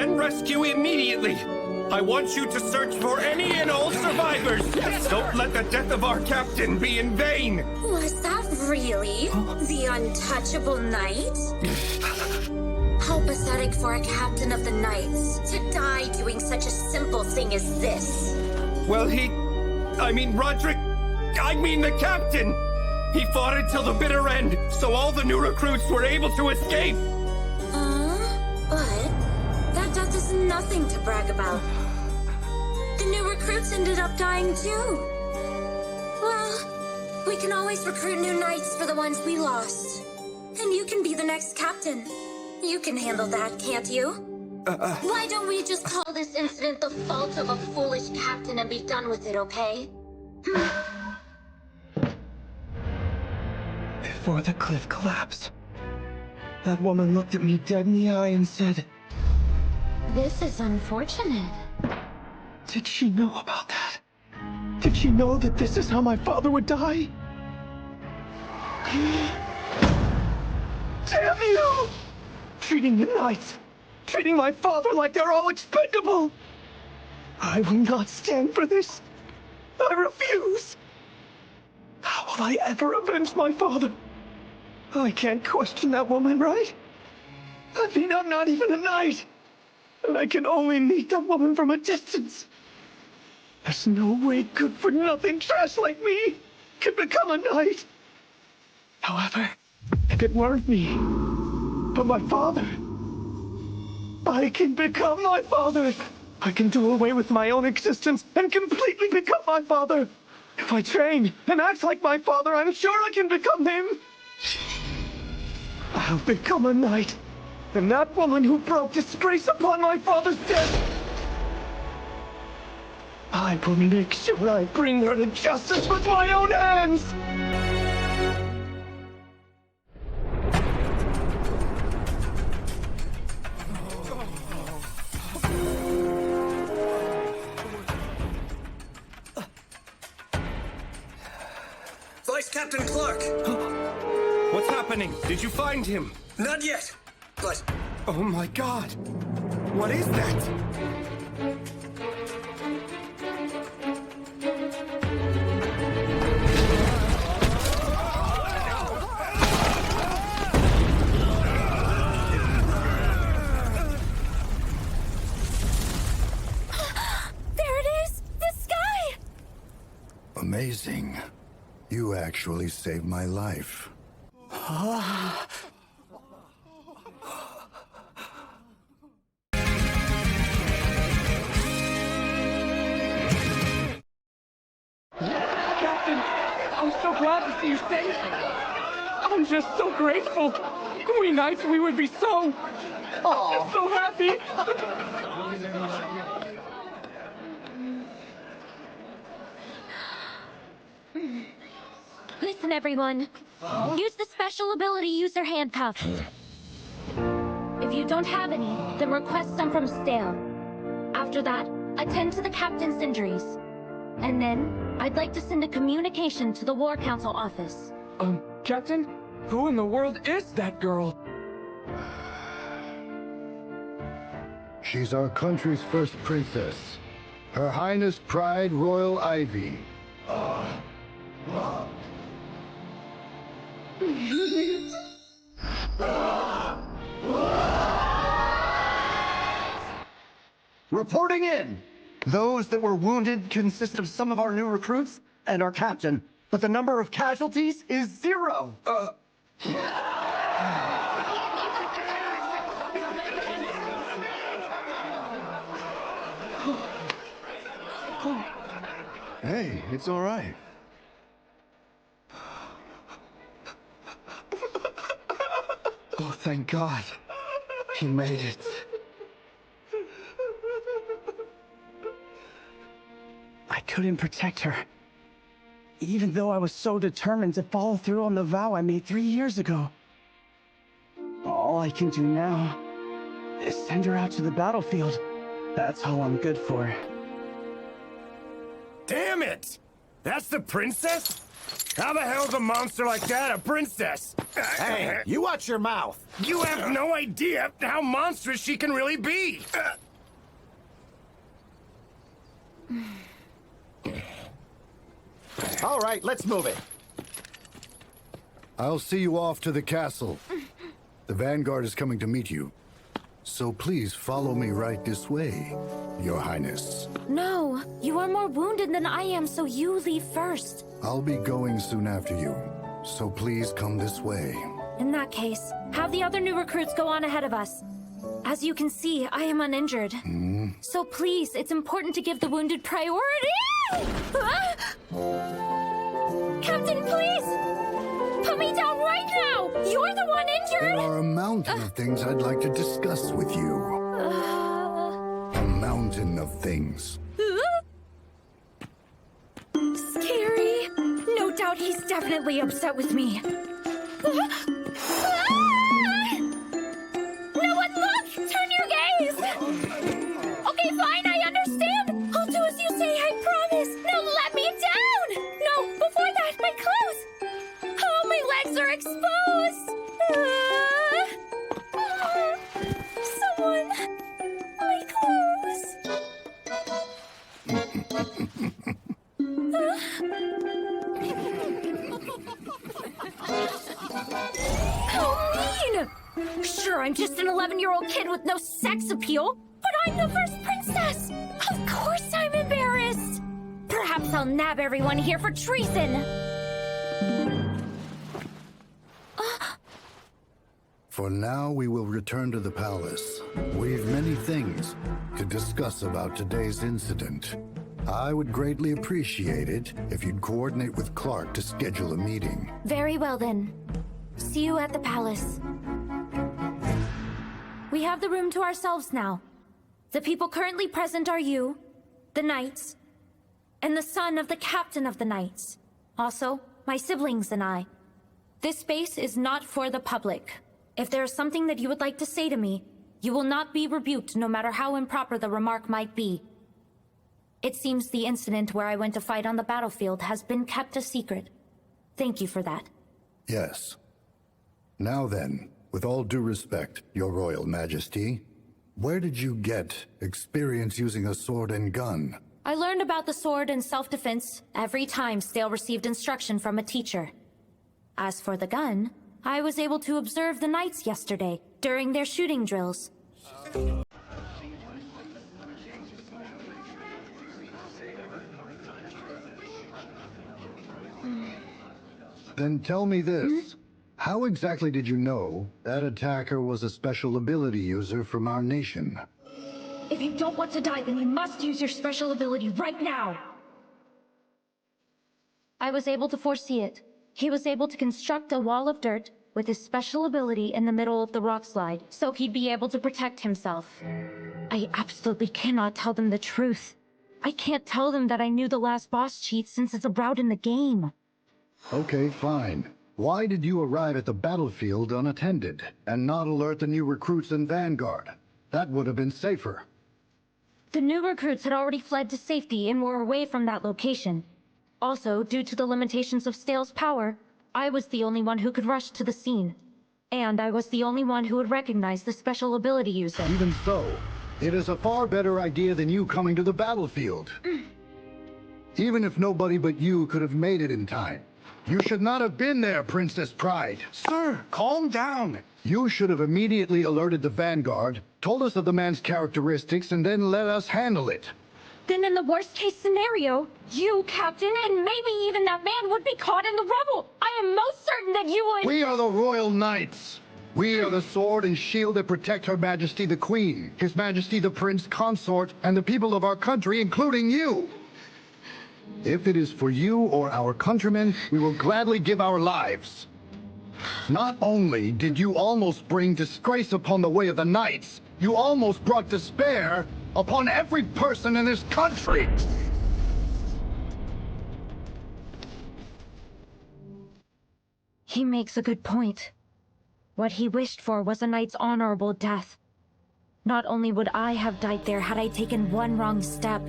and rescue immediately. I want you to search for any and all survivors. Don't let the death of our captain be in vain. Was that really the untouchable knight? How pathetic for a captain of the knights to die doing such a simple thing as this. Well, Roderick, the captain. He fought until the bitter end, so all the new recruits were able to escape. But that death is nothing to brag about. The new recruits ended up dying too. Well, we can always recruit new knights for the ones we lost. And you can be the next captain. You can handle that, can't you? Why don't we just call this incident the fault of a foolish captain and be done with it, okay? Before the cliff collapsed, that woman looked at me dead in the eye and said, This is unfortunate. "Did she know about that? Did she know that this is how my father would die?" Damn you! Treating the knights, treating my father like they're all expendable. I will not stand for this. I refuse. How will I ever avenge my father? I can't question that woman, right? I mean, I'm not even a knight. And I can only meet that woman from a distance. There's no way good-for-nothing trash like me can become a knight. However, if it weren't me, but my father, I can become my father. I can do away with my own existence and completely become my father. If I train and act like my father, I'm sure I can become him. I'll become a knight. And that woman who brought disgrace upon my father's death, I will make sure I bring her to justice with my own hands. Vice Captain Clark! What's happening? Did you find him? Not yet, but... Oh my god! What is that? There it is! The sky! Amazing. You actually saved my life. Captain, I'm so glad to see you safe. I'm just so grateful. We knights, we would be so happy. Listen, everyone. Use the special ability user handcuff. If you don't have any, then request some from Stale. After that, attend to the captain's injuries. And then, I'd like to send a communication to the War Council office. Captain, who in the world is that girl? She's our country's first princess. Her Highness Pride Royal Ivy. Reporting in! Those that were wounded consist of some of our new recruits and our captain, but the number of casualties is 0. Hey, it's all right. Oh, thank God. He made it. I couldn't protect her. Even though I was so determined to follow through on the vow I made 3 years ago. All I can do now is send her out to the battlefield. That's all I'm good for. Damn it! That's the princess? How the hell's a monster like that a princess? Hey, you watch your mouth. You have no idea how monstrous she can really be. All right, let's move it. I'll see you off to the castle. The Vanguard is coming to meet you. So please follow me right this way, Your Highness. No, you are more wounded than I am, so you leave first. I'll be going soon after you. So please come this way. In that case, have the other new recruits go on ahead of us. As you can see, I am uninjured. So please, it's important to give the wounded priority! Ah! Captain, please! Put me down right now! You're the one injured! There are a mountain of things I'd like to discuss with you. A mountain of things. Scary. No doubt he's definitely upset with me. No one look! Turn your gaze! Okay, fine, I understand. I'll do as you say, I promise. Now let me down! No, before that, my clothes! Oh, my legs are exposed! Someone... My clothes... How mean! Sure, I'm just an 11-year-old kid with no sex appeal, but I'm the first princess! Of course I'm embarrassed! Perhaps I'll nab everyone here for treason! For now, we will return to the palace. We've many things to discuss about today's incident. I would greatly appreciate it if you'd coordinate with Clark to schedule a meeting. Very well then. See you at the palace. We have the room to ourselves now. The people currently present are you, the knights, and the son of the captain of the knights. Also, my siblings and I. This space is not for the public. If there is something that you would like to say to me, you will not be rebuked no matter how improper the remark might be. It seems the incident where I went to fight on the battlefield has been kept a secret. Thank you for that. Yes. Now then, with all due respect, Your Royal Majesty, where did you get experience using a sword and gun? I learned about the sword and self-defense every time Stale received instruction from a teacher. As for the gun, I was able to observe the knights yesterday during their shooting drills. Then tell me this. How exactly did you know that attacker was a special ability user from our nation? If you don't want to die, then you must use your special ability right now! I was able to foresee it. He was able to construct a wall of dirt with his special ability in the middle of the rock slide, so he'd be able to protect himself. I absolutely cannot tell them the truth. I can't tell them that I knew the last boss cheat since it's a route in the game. Okay, fine. Why did you arrive at the battlefield unattended and not alert the new recruits in Vanguard? That would have been safer. The new recruits had already fled to safety and were away from that location. Also, due to the limitations of Stale's power, I was the only one who could rush to the scene. And I was the only one who would recognize the special ability user. Even so, it is a far better idea than you coming to the battlefield. Even if nobody but you could have made it in time. You should not have been there, Princess Pride. Sir, calm down. You should have immediately alerted the Vanguard, told us of the man's characteristics, and then let us handle it. Then in the worst case scenario, you, Captain, and maybe even that man would be caught in the rubble. I am most certain that you would— We are the Royal Knights. We are the sword and shield that protect Her Majesty the Queen, His Majesty the Prince Consort, and the people of our country, including you. If it is for you or our countrymen, we will gladly give our lives. Not only did you almost bring disgrace upon the way of the Knights, you almost brought despair upon every person in this country. He makes a good point. What he wished for was a knight's honorable death. Not only would I have died there had I taken one wrong step,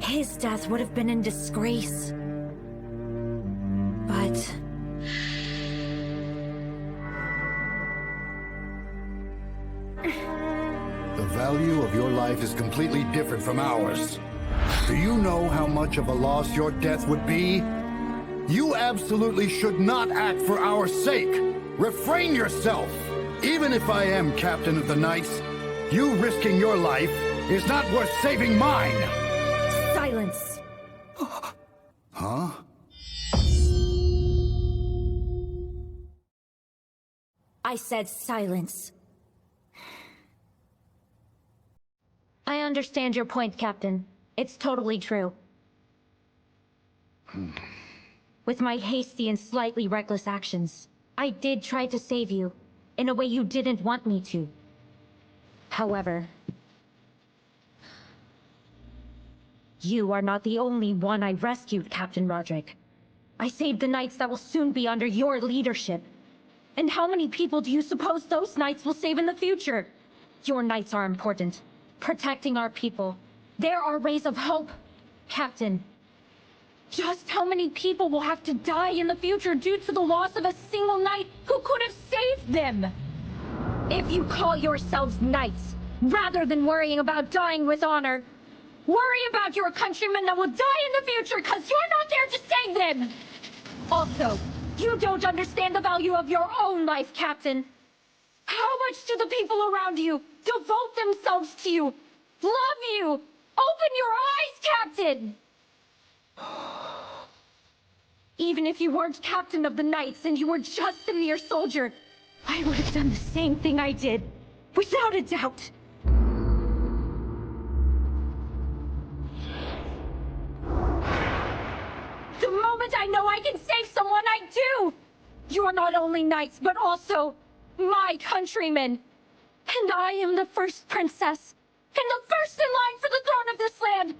his death would have been in disgrace. value of your life is completely different from ours. Do you know how much of a loss your death would be? You absolutely should not act for our sake. Refrain yourself. Even if I am captain of the Knights, you risking your life is not worth saving mine. Silence. Huh? I said silence. I understand your point, Captain. It's totally true. With my hasty and slightly reckless actions, I did try to save you, in a way you didn't want me to. However, you are not the only one I rescued, Captain Roderick. I saved the knights that will soon be under your leadership. And how many people do you suppose those knights will save in the future? Your knights are important. Protecting our people. They're our rays of hope. Captain, just how many people will have to die in the future due to the loss of a single knight who could have saved them? If you call yourselves knights, rather than worrying about dying with honor, worry about your countrymen that will die in the future because you're not there to save them! Also, you don't understand the value of your own life, Captain. How much do the people around you devote themselves to you, love you? Open your eyes, Captain! Even if you weren't captain of the Knights and you were just a mere soldier, I would have done the same thing I did, without a doubt. The moment I know I can save someone, I do! You are not only knights, but also my countrymen. And I am the first princess, and the first in line for the throne of this land.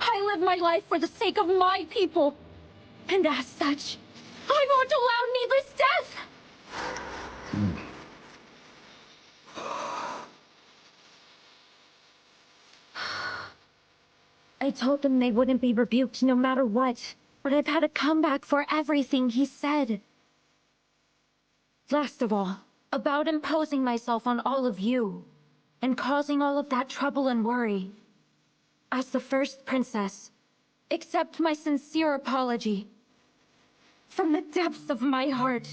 I live my life for the sake of my people. And as such, I won't allow needless death! I told them they wouldn't be rebuked no matter what, but I've had a comeback for everything he said. Last of all, about imposing myself on all of you, and causing all of that trouble and worry. As the first princess, accept my sincere apology. From the depths of my heart.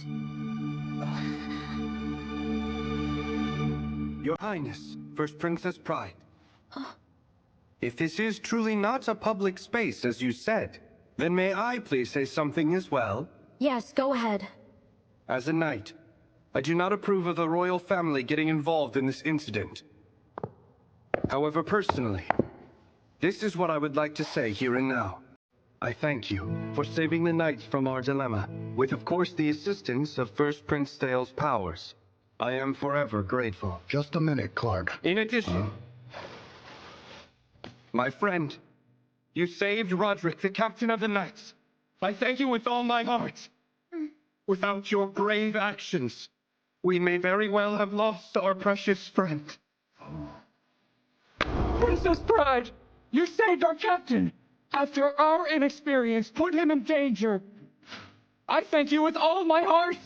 Your Highness, First Princess Pride. If this is truly not a public space, as you said, then may I please say something as well? Yes, go ahead. As a knight, I do not approve of the royal family getting involved in this incident. However, personally, this is what I would like to say here and now. I thank you for saving the knights from our dilemma, with of course the assistance of First Prince Dale's powers. I am forever grateful. Just a minute, Clark. In addition, my friend, you saved Roderick, the captain of the knights. I thank you with all my heart. Without your brave actions, we may very well have lost our precious friend. Princess Pride, you saved our captain. After our inexperience put him in danger. I thank you with all my heart.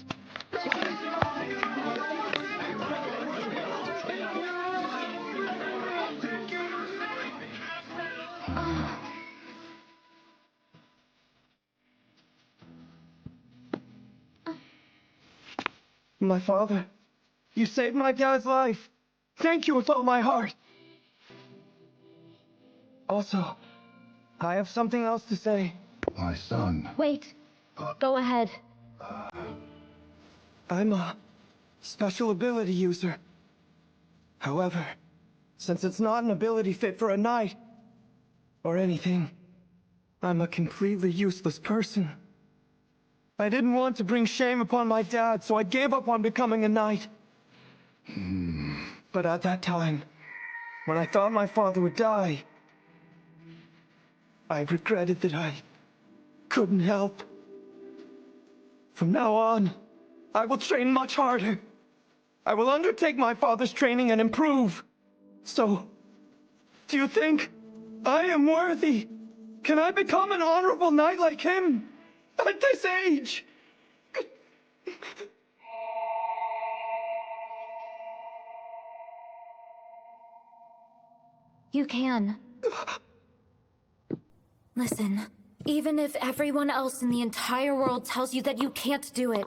My father, you saved my dad's life. Thank you with all my heart. Also, I have something else to say. My son. Wait. Go ahead. I'm a special ability user. However, since it's not an ability fit for a knight, or anything, I'm a completely useless person. I didn't want to bring shame upon my dad, so I gave up on becoming a knight. But at that time, when I thought my father would die, I regretted that I couldn't help. From now on, I will train much harder. I will undertake my father's training and improve. So, do you think I am worthy? Can I become an honorable knight like him? At this age? You can. Listen, even if everyone else in the entire world tells you that you can't do it,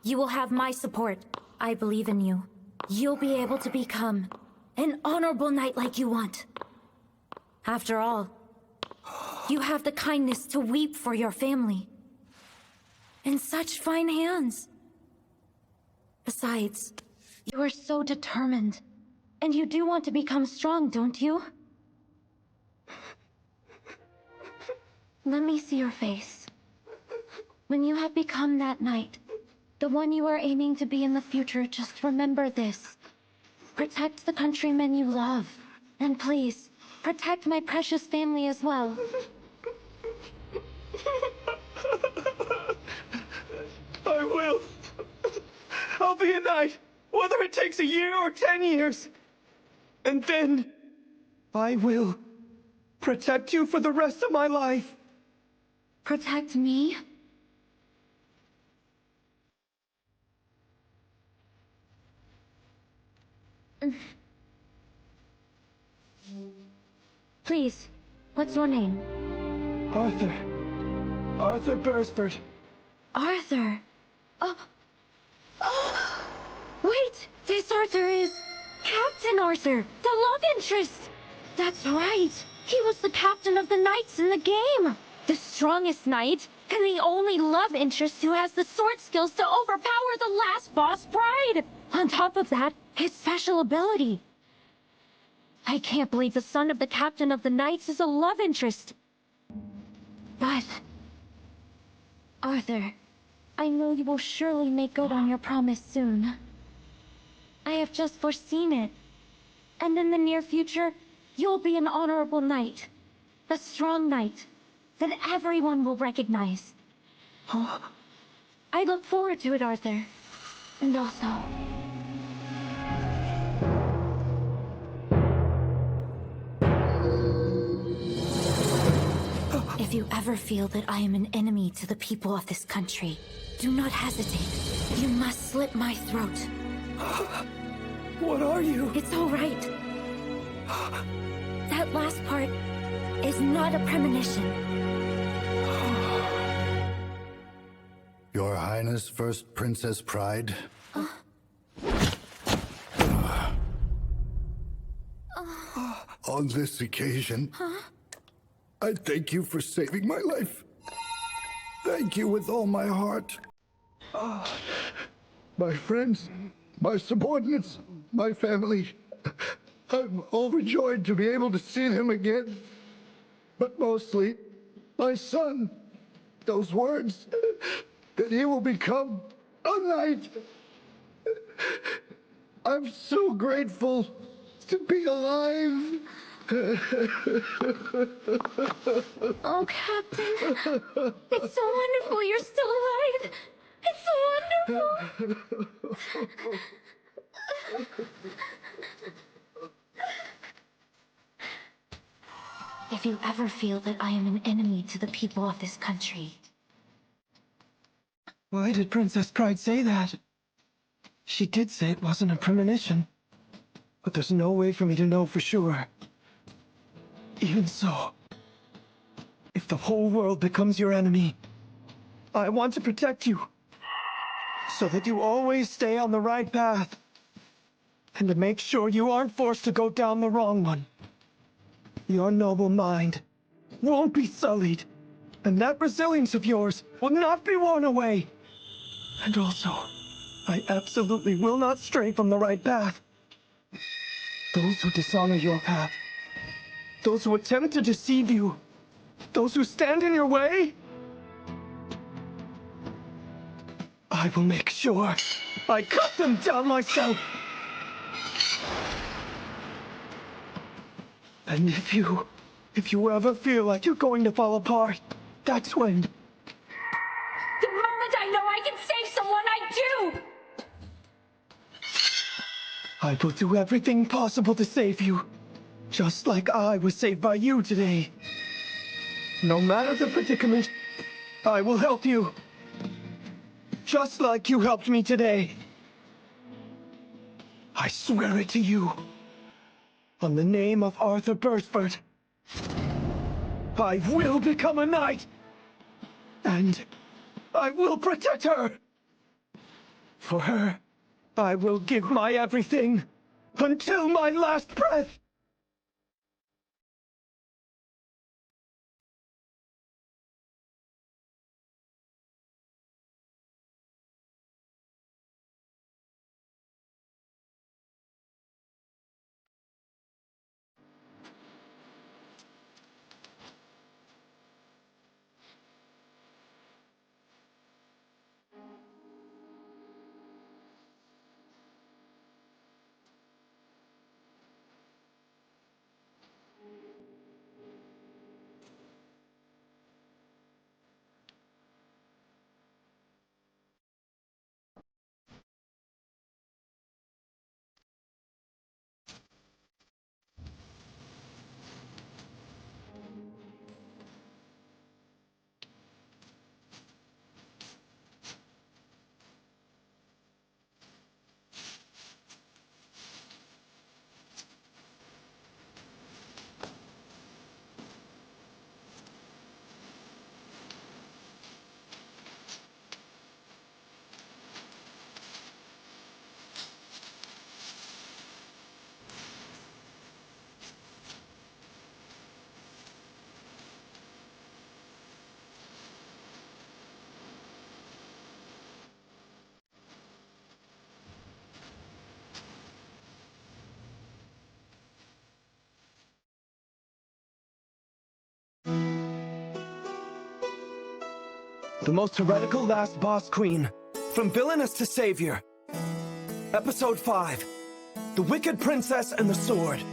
you will have my support. I believe in you. You'll be able to become an honorable knight like you want. After all, you have the kindness to weep for your family. In such fine hands. Besides, you are so determined. And you do want to become strong, don't you? Let me see your face. When you have become that knight, the one you are aiming to be in the future, just remember this. Protect the countrymen you love. And please, protect my precious family as well. I will. I'll be a knight, whether it takes a year or 10 years. And then, I will protect you for the rest of my life. Protect me? Please, what's your name? Arthur. Arthur Beresford. Arthur. Oh. Oh. Wait, this Arthur is Captain Arthur, the love interest. That's right. He was the captain of the knights in the game. The strongest knight, and the only love interest who has the sword skills to overpower the last boss bride. On top of that, his special ability. I can't believe the son of the captain of the knights is a love interest. But, Arthur, I know you will surely make good on your promise soon. I have just foreseen it. And in the near future, you'll be an honorable knight. A strong knight that everyone will recognize. I look forward to it, Arthur. And also... If you ever feel that I am an enemy to the people of this country, do not hesitate. You must slit my throat. What are you? It's all right. That last part is not a premonition. Your Highness, First Princess Pride. On this occasion, I thank you for saving my life. Thank you with all my heart. My friends, my subordinates, my family. I'm overjoyed to be able to see them again. But mostly, my son. Those words, that he will become a knight. I'm so grateful to be alive. Oh, Captain. It's so wonderful you're still alive. It's so wonderful. If you ever feel that I am an enemy to the people of this country... Why did Princess Pride say that? She did say it wasn't a premonition. But there's no way for me to know for sure. Even so, if the whole world becomes your enemy, I want to protect you. So that you always stay on the right path. And to make sure you aren't forced to go down the wrong one. Your noble mind won't be sullied. And that resilience of yours will not be worn away. And also, I absolutely will not stray from the right path. Those who dishonor your path, those who attempt to deceive you, those who stand in your way, I will make sure I cut them down myself. And if you ever feel like you're going to fall apart, that's when... The moment I know I can save someone, I do! I will do everything possible to save you. Just like I was saved by you today. No matter the predicament, I will help you. Just like you helped me today. I swear it to you. on the name of Arthur Bursford, I will become a knight! And I will protect her! For her, I will give my everything, until my last breath! The most heretical last boss queen, from villainess to savior. Episode 5, The Wicked Princess and the Sword.